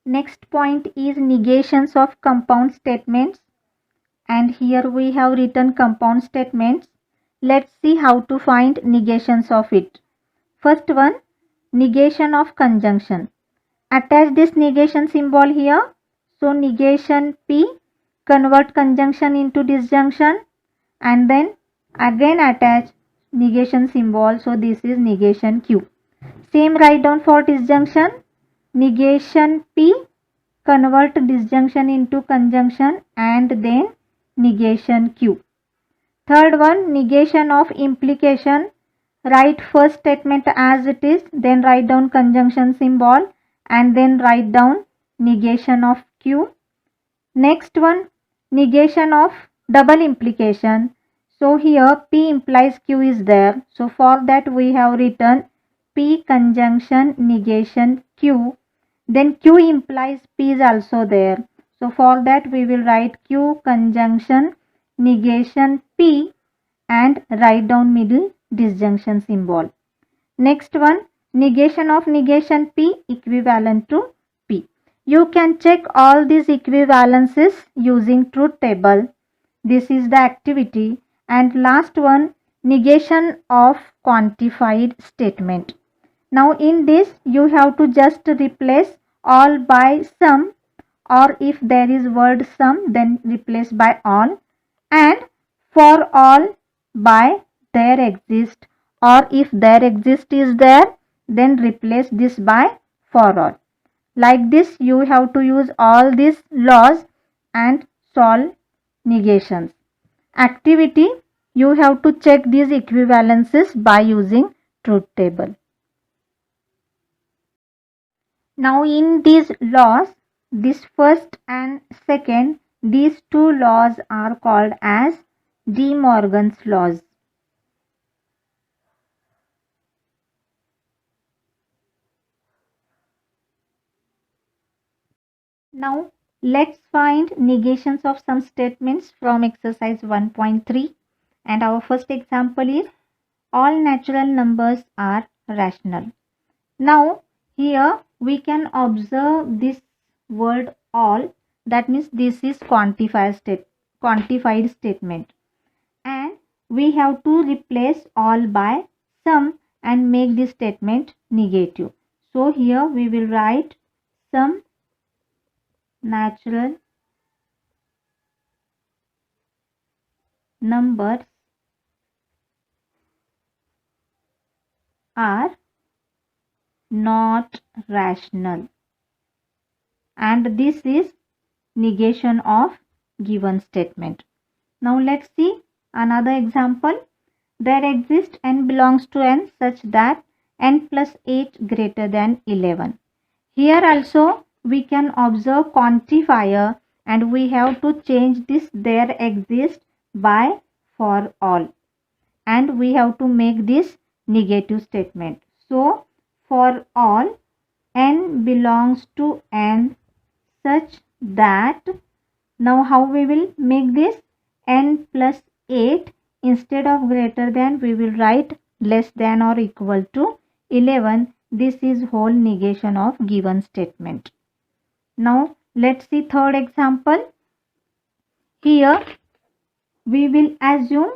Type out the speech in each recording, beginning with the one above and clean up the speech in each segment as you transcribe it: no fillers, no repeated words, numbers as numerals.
Next point is negations of compound statements, and here we have written compound statements. Let's see how to find negations of it. First one, negation of conjunction. Attach this negation symbol here. So negation P, convert conjunction into disjunction, and then again attach negation symbol. So this is negation Q. Same write down for disjunction. Negation P, convert disjunction into conjunction, and then negation Q. Third one, negation of implication. Write first statement as it is, then write down conjunction symbol, and then write down negation of Q. Next one, negation of double implication. So here P implies Q is there. So for that we have written P conjunction negation Q. Then Q implies P is also there. So for that we will write Q conjunction negation P and write down middle disjunction symbol. Next one, negation of negation P equivalent to P. You can check all these equivalences using truth table. This is the activity. And last one, negation of quantified statement. Now in this you have to just replace all by some, or if there is word some then replace by all, and for all by there exist, or if there exist is there then replace this by for all. Like this you have to use all these laws and solve negations. Activity, you have to check these equivalences by using truth table. Now in these laws, this first and second, these two laws are called as De Morgan's laws. Now let's find negations of some statements from exercise 1.3, and our first example is all natural numbers are rational. Now here we can observe this word all, that means this is quantified statement, and we have to replace all by some and make this statement negative. So here we will write some natural numbers are not rational, and this is negation of given statement. Now let's see another example. There exists n belongs to n such that n plus 8 greater than 11. Here also we can observe quantifier, and we have to change this there exists by for all, and we have to make this negative statement. So for all n belongs to n such that, now how we will make this, n plus 8 instead of greater than we will write less than or equal to 11. This is whole negation of given statement. Now let's see third example. Here we will assume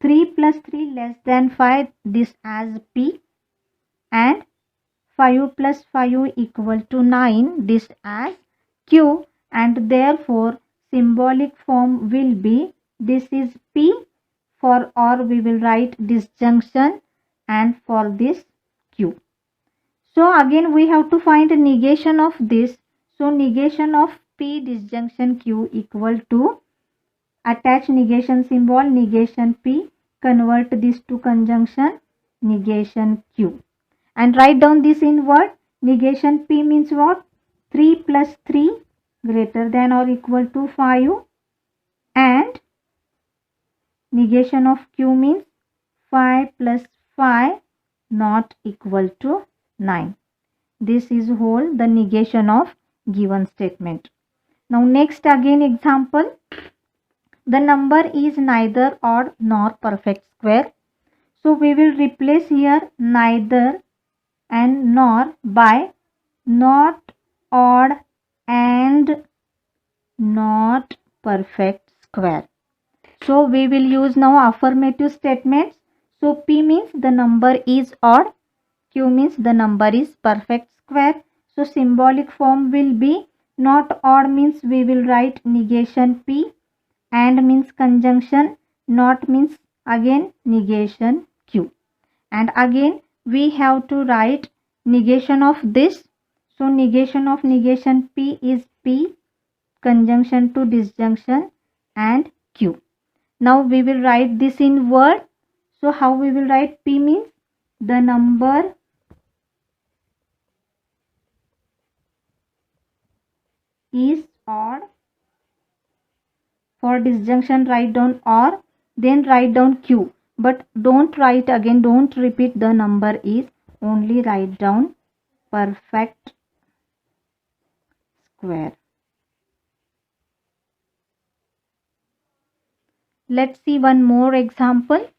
3 plus 3 less than 5, this as P, and 5 plus 5 equal to 9, this as Q, and therefore symbolic form will be this is P. For or we will write disjunction, and for this Q. So again we have to find a negation of this. So negation of P disjunction Q equal to, attach negation symbol negation P, convert this to conjunction negation Q, and write down this in word. Negation P means what? 3 plus 3 greater than or equal to 5, and negation of Q means 5 plus 5 not equal to 9. This is whole the negation of given statement. Now next again example. The number is neither odd nor perfect square. So we will replace here neither and nor by not odd and not perfect square. So we will use now affirmative statements. So P means the number is odd, Q means the number is perfect square. So symbolic form will be not odd means we will write negation P, and means conjunction, not means again negation Q. And again we have to write negation of this. So negation of negation P is P, conjunction to disjunction, and Q. Now we will write this in word. So how we will write? P means the number is odd. For disjunction write down or, then write down Q. But don't write again, don't repeat the number is, only write down perfect square. Let's see one more example.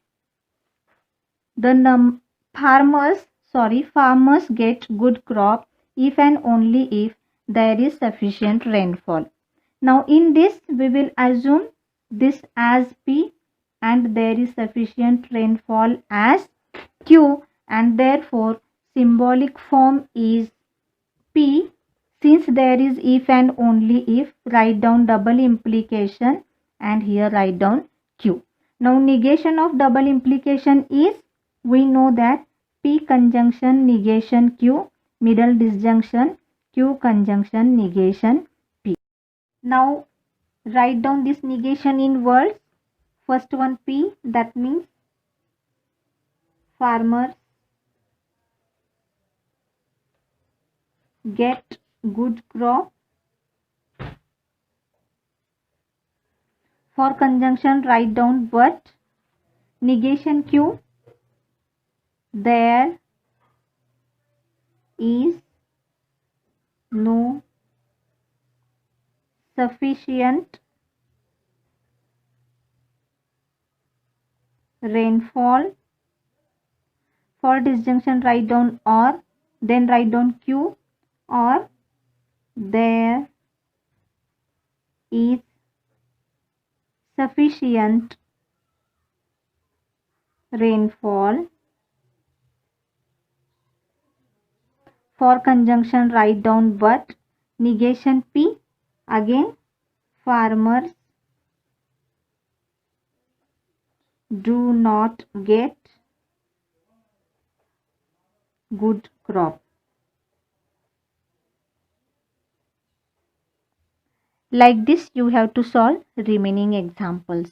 The farmers get good crop if and only if there is sufficient rainfall. Now in this we will assume this as P and there is sufficient rainfall as Q, and therefore symbolic form is P. Since there is if and only if, write down double implication and here write down Q. Now negation of double implication is, we know that P conjunction negation Q, middle disjunction, Q conjunction negation P. Now write down this negation in words. First one P, that means farmers get good crop. For conjunction write down but. Negation Q, there is no sufficient rainfall. For disjunction write down or, then write down Q, or there is sufficient rainfall. For conjunction write down but. Negation P, again farmers do not get good crop. Like this you have to solve remaining examples.